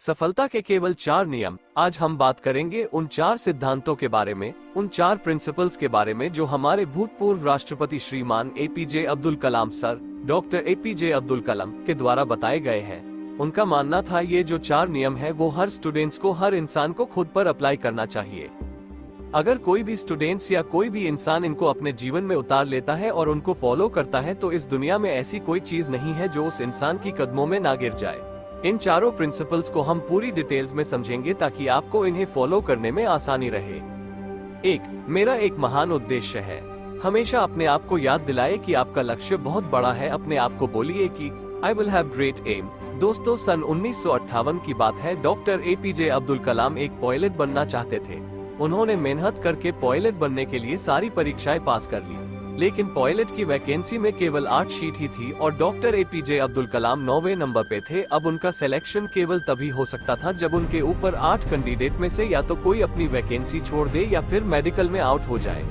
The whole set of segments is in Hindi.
सफलता के केवल 4 नियम। आज हम बात करेंगे उन 4 सिद्धांतों के बारे में, उन 4 प्रिंसिपल्स के बारे में जो हमारे भूतपूर्व राष्ट्रपति श्रीमान APJ Abdul Kalam sir, doctor APJ Abdul Kalam के द्वारा बताए गए हैं। उनका मानना था ये जो 4 नियम है वो हर स्टूडेंट्स को, हर इंसान को खुद पर अप्लाई करना चाहिए। अगर कोई भी स्टूडेंट्स या कोई भी इंसान इनको अपने जीवन में उतार लेता है और उनको फॉलो करता है तो इस दुनिया में ऐसी कोई चीज नहीं है जो उस इंसान की कदमों में ना गिर जाए। इन चारों प्रिंसिपल्स को हम पूरी डिटेल्स में समझेंगे ताकि आपको इन्हें फॉलो करने में आसानी रहे। 1. मेरा एक महान उद्देश्य है। हमेशा अपने आप को याद दिलाए कि आपका लक्ष्य बहुत बड़ा है। अपने आप को बोलिए कि I will have great aim. दोस्तों, सन 1958 की बात है। डॉक्टर एपीजे अब्दुल कलाम एक पायलट बनना चाहते थे। उन्होंने मेहनत करके पायलट बनने के लिए सारी परीक्षाएं पास कर ली, लेकिन पायलट की वैकेंसी में केवल 8 सीट ही थी और doctor APJ Abdul Kalam 9वें number पे थे। अब उनका सिलेक्शन केवल तभी हो सकता था जब उनके ऊपर 8 कैंडिडेट में से या तो कोई अपनी वैकेंसी छोड़ दे या फिर मेडिकल में आउट हो जाए।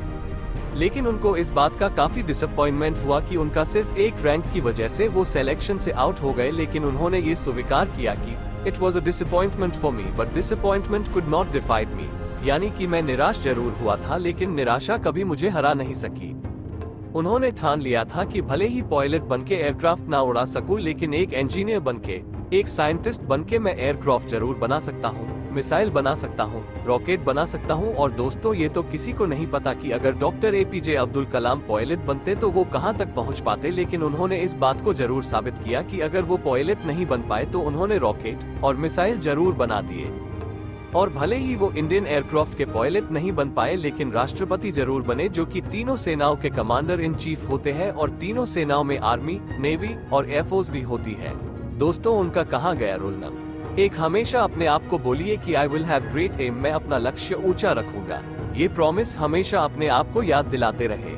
लेकिन उनको इस बात का काफी डिसअपॉइंटमेंट हुआ कि उनका सिर्फ एक रैंक की वजह से वो सिलेक्शन से आउट हो गए। लेकिन उन्होंने ये स्वीकार किया कि it was a disappointment for me but disappointment could not defied me, यानी कि मैं निराश जरूर हुआ था लेकिन निराशा कभी मुझे हरा नहीं सकी। उन्होंने ठान लिया था कि भले ही पायलट बनके एयरक्राफ्ट ना उड़ा सकूं, लेकिन एक इंजीनियर बनके, एक साइंटिस्ट बनके मैं एयरक्राफ्ट जरूर बना सकता हूं, मिसाइल बना सकता हूं, रॉकेट बना सकता हूं। और दोस्तों, ये तो किसी को नहीं पता कि अगर doctor APJ Abdul Kalam pilot बनते तो वो कहां तक पहुंच पाते। लेकिन उन्होंने इस बात को जरूर साबित किया कि अगर वो पायलट नहीं बन पाए तो उन्होंने रॉकेट और मिसाइल जरूर बना दिए। और भले ही वो इंडियन एयरक्राफ्ट के पायलट नहीं बन पाए लेकिन राष्ट्रपति जरूर बने, जो कि तीनों सेनाओं के कमांडर इन चीफ होते हैं और तीनों सेनाओं में आर्मी, नेवी और एयरफोर्स भी होती है। दोस्तों, उनका कहा गया रूल नंबर 1, हमेशा अपने आप को बोलिए कि I will have great aim, मैं अपना लक्ष्य ऊंचा रखूंगा। ये प्रॉमिस हमेशा अपने आप को याद दिलाते रहे।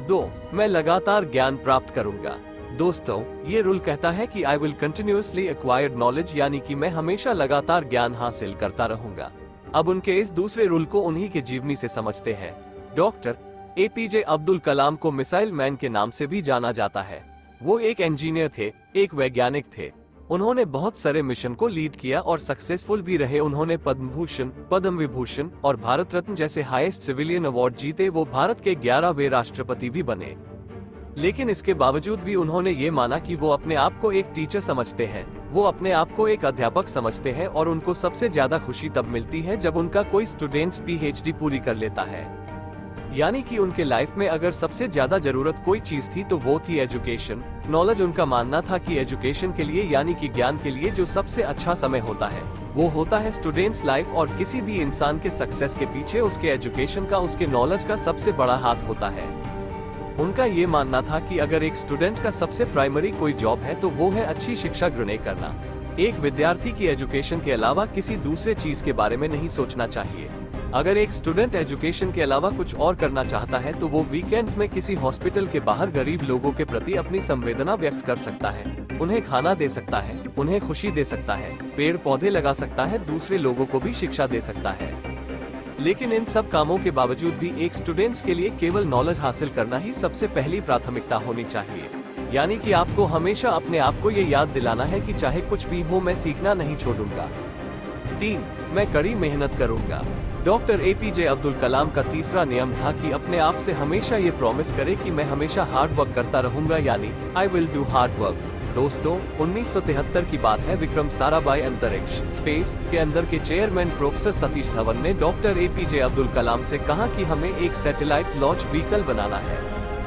2, मैं लगातार ज्ञान प्राप्त करूंगा। दोस्तों, ये रूल कहता है कि I will continuously acquired knowledge, यानी कि मैं हमेशा लगातार ज्ञान हासिल करता रहूंगा। अब उनके इस दूसरे रूल को उन्हीं के जीवनी से समझते हैं। डॉक्टर एपीजे अब्दुल कलाम को मिसाइल मैन के नाम से भी जाना जाता है। वो एक इंजीनियर थे, एक वैज्ञानिक थे। उन्होंने बहुत सारे मिशन को लीड किया और सक्सेसफुल भी रहे। उन्होंने पद्म भूषण, पद्म विभूषण और भारत रत्न जैसे हाईएस्ट सिविलियन अवार्ड जीते। वो भारत के 11वें राष्ट्रपति भी बने। लेकिन इसके बावजूद भी उन्होंने ये माना कि वो अपने आप को एक टीचर समझते हैं, वो अपने आप को एक अध्यापक समझते हैं और उनको सबसे ज्यादा खुशी तब मिलती है जब उनका कोई स्टूडेंट्स पीएचडी पूरी कर लेता है। यानी कि उनके लाइफ में अगर सबसे ज्यादा जरूरत कोई चीज थी तो वो थी एजुकेशन, नॉलेज। उनका मानना था कि एजुकेशन के लिए, यानी कि ज्ञान के लिए, जो सबसे अच्छा समय होता है वो होता है स्टूडेंट्स लाइफ। और किसी भी इंसान के सक्सेस के पीछे उसके एजुकेशन का, उसके नॉलेज का सबसे बड़ा हाथ होता है। उनका ये मानना था कि अगर एक स्टूडेंट का सबसे प्राइमरी कोई जॉब है तो वो है अच्छी शिक्षा ग्रहण करना। एक विद्यार्थी की एजुकेशन के अलावा किसी दूसरे चीज के बारे में नहीं सोचना चाहिए। अगर एक स्टूडेंट एजुकेशन के अलावा कुछ और करना चाहता है तो वो वीकेंड्स में किसी हॉस्पिटल के बाहर गरीब लोगों के प्रति अपनी संवेदना व्यक्त कर सकता है, उन्हें खाना दे सकता है, उन्हें खुशी दे सकता है, पेड़ पौधे लगा सकता है, दूसरे लोगों को भी शिक्षा दे सकता है। लेकिन इन सब कामों के बावजूद भी एक स्टूडेंट्स के लिए केवल नॉलेज हासिल करना ही सबसे पहली प्राथमिकता होनी चाहिए। यानी कि आपको हमेशा अपने आप को ये याद दिलाना है कि चाहे कुछ भी हो मैं सीखना नहीं छोड़ूंगा। 3, मैं कड़ी मेहनत करूंगा। डॉक्टर एपीजे अब्दुल कलाम का तीसरा नियम था कि अपने आप से हमेशा ये प्रॉमिस करें कि मैं हमेशा हार्ड वर्क करता रहूंगा, यानी I will do hard work. दोस्तों, 1973 की बात है। विक्रम साराभाई अंतरिक्ष स्पेस के अंदर के चेयरमैन प्रोफेसर सतीश धवन ने डॉक्टर एपीजे अब्दुल कलाम से कहा कि हमें एक सैटेलाइट लॉन्च व्हीकल बनाना है,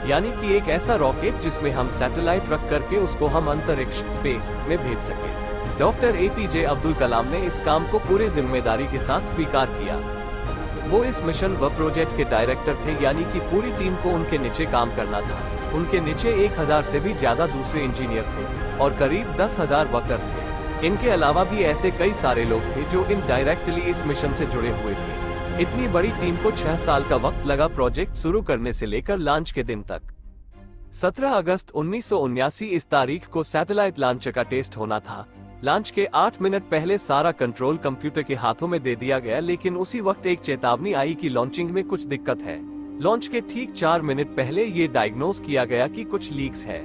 यानी कि एक ऐसा रॉकेट जिसमें हम सैटेलाइट रख करके उसको हम अंतरिक्ष स्पेस में भेज सके। डॉक्टर एपीजे अब्दुल कलाम ने इस काम को पूरी जिम्मेदारी के साथ स्वीकार किया। वो इस मिशन व प्रोजेक्ट के डायरेक्टर थे, यानी कि पूरी टीम को उनके नीचे काम करना था। उनके नीचे 1000 से भी ज्यादा दूसरे इंजीनियर थे और करीब 10,000 वर्कर थे। इनके अलावा भी ऐसे कई सारे लोग थे जो इनडायरेक्टली इस मिशन से जुड़े हुए थे। इतनी बड़ी टीम को 6 साल का वक्त लगा प्रोजेक्ट शुरू करने से लेकर लॉन्च के दिन तक। 17 अगस्त 1979 इस तारीख को सैटेलाइट लॉन्च का टेस्ट होना था। लॉन्च के 8 मिनट पहले सारा कंट्रोल कंप्यूटर के हाथों में दे दिया गया, लेकिन उसी वक्त एक चेतावनी आई कि लॉन्चिंग में कुछ दिक्कत है। लॉन्च के ठीक 4 मिनट पहले ये डायग्नोज किया गया कि कुछ लीक्स है।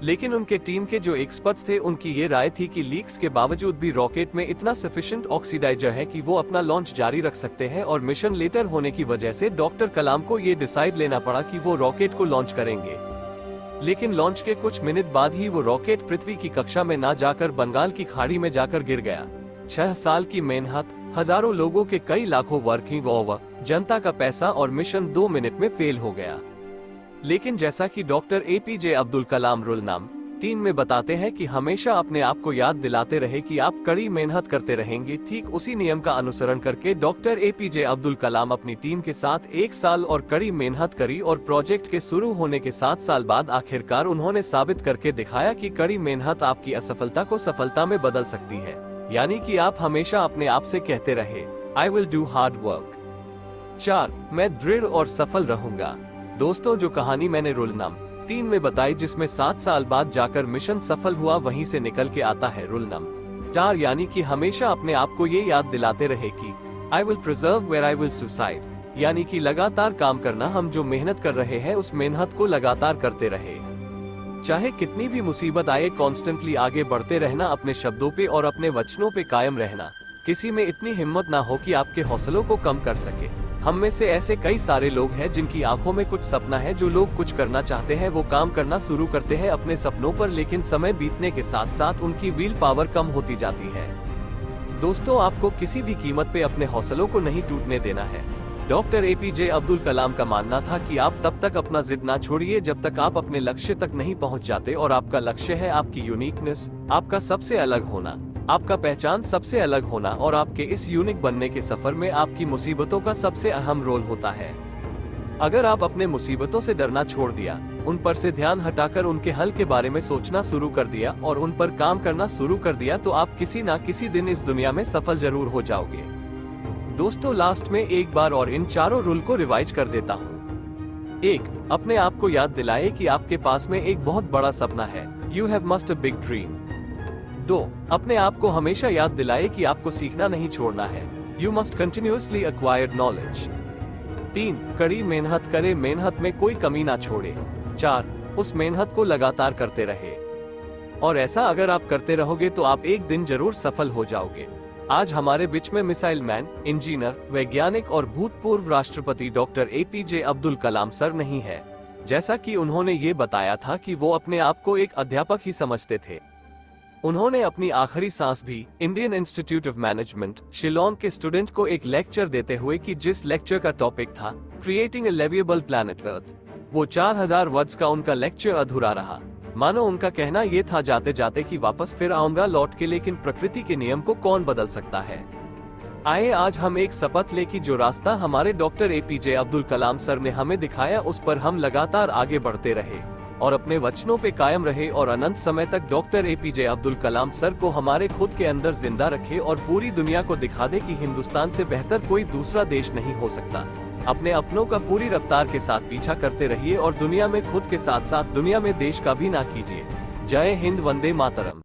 लेकिन उनके टीम के जो एक्सपर्ट्स थे उनकी ये राय थी कि लीक्स के बावजूद भी रॉकेट में इतना सफिशिएंट ऑक्सीडाइजर है कि वो अपना लॉन्च जारी रख सकते हैं, और मिशन लेटर होने की वजह से डॉक्टर कलाम को ये डिसाइड लेना पड़ा कि वो रॉकेट को लॉन्च करेंगे। लेकिन लॉन्च के कुछ मिनट बाद ही वो रॉकेट पृथ्वी की कक्षा में ना जाकर बंगाल की खाड़ी में जाकर गिर गया। 6 साल की मेहनत, हजारों लोगों के कई लाखों वर्किंग आवर, जनता का पैसा और मिशन 2 मिनट में फेल हो गया। लेकिन जैसा कि doctor APJ Abdul Kalam rule number 3 में बताते हैं कि हमेशा अपने आप को याद दिलाते रहे कि आप कड़ी मेहनत करते रहेंगे, ठीक उसी नियम का अनुसरण करके डॉक्टर एपीजे अब्दुल कलाम अपनी टीम के साथ 1 साल और कड़ी मेहनत करी, और प्रोजेक्ट के शुरू होने के 7 साल बाद आखिरकार उन्होंने साबित करके दिखाया कि कड़ी मेहनत आपकी असफलता को सफलता में बदल सकती है। यानी कि आप हमेशा अपने आप से कहते रहे, I will do hard work. 4. मैं दृढ़ और सफल रहूंगा। दोस्तों, जो कहानी मैंने रूल नंबर 3 में बताई, जिसमें 7 साल बाद जाकर मिशन सफल हुआ, वहीं से निकल के आता है रूल नंबर 4, यानी कि हमेशा अपने आप को ये याद दिलाते रहे कि I will preserve where I will suicide, यानी कि लगातार काम करना। हम जो मेहनत कर रहे हैं उस मेहनत को लगातार करते रहे, चाहे कितनी भी मुसीबत आए, कॉन्स्टेंटली आगे बढ़ते रहना, अपने शब्दों पे और अपने वचनों पे कायम रहना। किसी में इतनी हिम्मत ना हो कि आपके हौसलों को कम कर सके। हम में से ऐसे कई सारे लोग हैं जिनकी आंखों में कुछ सपना है, जो लोग कुछ करना चाहते हैं वो काम करना शुरू करते हैं अपने सपनों पर, लेकिन समय बीतने के साथ साथ उनकी व्हील पावर कम होती जाती है। दोस्तों, आपको किसी भी कीमत पे अपने हौसलों को नहीं टूटने देना है। डॉक्टर एपीजे अब्दुल कलाम का मानना था कि आप तब तक अपना जिद ना छोड़िए जब तक आप अपने लक्ष्य तक नहीं पहुंच जाते, और आपका लक्ष्य है आपकी यूनिकनेस, आपका सबसे अलग होना, आपका पहचान सबसे अलग होना, और आपके इस यूनिक बनने के सफर में आपकी मुसीबतों का सबसे अहम रोल होता है। अगर आप अपने मुसीबतों से डरना छोड़ दिया, उन पर से ध्यान हटाकर उनके हल के बारे में सोचना शुरू कर दिया और उन पर काम करना शुरू कर दिया, तो आप किसी ना किसी दिन इस दुनिया में सफल जरूर हो जाओगे। दोस्तों, लास्ट में एक बार और इन चारों रूल को रिवाइज कर देता हूँ। 1. अपने आप को याद दिलाए कि आपके पास में एक बहुत बड़ा सपना है। You have must a big dream. 2. अपने आप को हमेशा याद दिलाए कि आपको सीखना नहीं छोड़ना है। You must continuously acquired knowledge. 3. कड़ी मेहनत करे, मेहनत में कोई कमी ना छोड़े। 4. उस मेहनत को लगातार करते रहे, और ऐसा अगर आप करते रहोगे तो आप एक दिन जरूर सफल हो जाओगे। आज हमारे बीच में मिसाइल मैन, इंजीनियर, वैज्ञानिक और भूतपूर्व राष्ट्रपति doctor APJ Abdul Kalam sir नहीं है। जैसा कि उन्होंने ये बताया था कि वो अपने आप को एक अध्यापक ही समझते थे। उन्होंने अपनी आखिरी सांस भी Indian institute of management, Shillong के स्टूडेंट को एक लेक्चर देते हुए, कि जिस लेक्चर का टॉपिक था creating a liveable planet earth, वो 4000 वर्ड्स का उनका लेक्चर अधूरा रहा। मानो उनका कहना ये था, जाते जाते कि वापस फिर आऊंगा लौट के, लेकिन प्रकृति के नियम को कौन बदल सकता है। आए आज हम एक शपथ ले कि जो रास्ता हमारे doctor APJ Abdul Kalam sir ने हमें दिखाया, उस पर हम लगातार आगे बढ़ते रहे और अपने वचनों पे कायम रहे, और अनंत समय तक doctor APJ Abdul Kalam sir को हमारे खुद के अंदर जिंदा रखे, और पूरी दुनिया को दिखा दे कि हिंदुस्तान से बेहतर कोई दूसरा देश नहीं हो सकता। अपने अपनों का पूरी रफ्तार के साथ पीछा करते रहिए, और दुनिया में खुद के साथ साथ दुनिया में देश का भी ना कीजिए। जय हिंद, वंदे मातरम।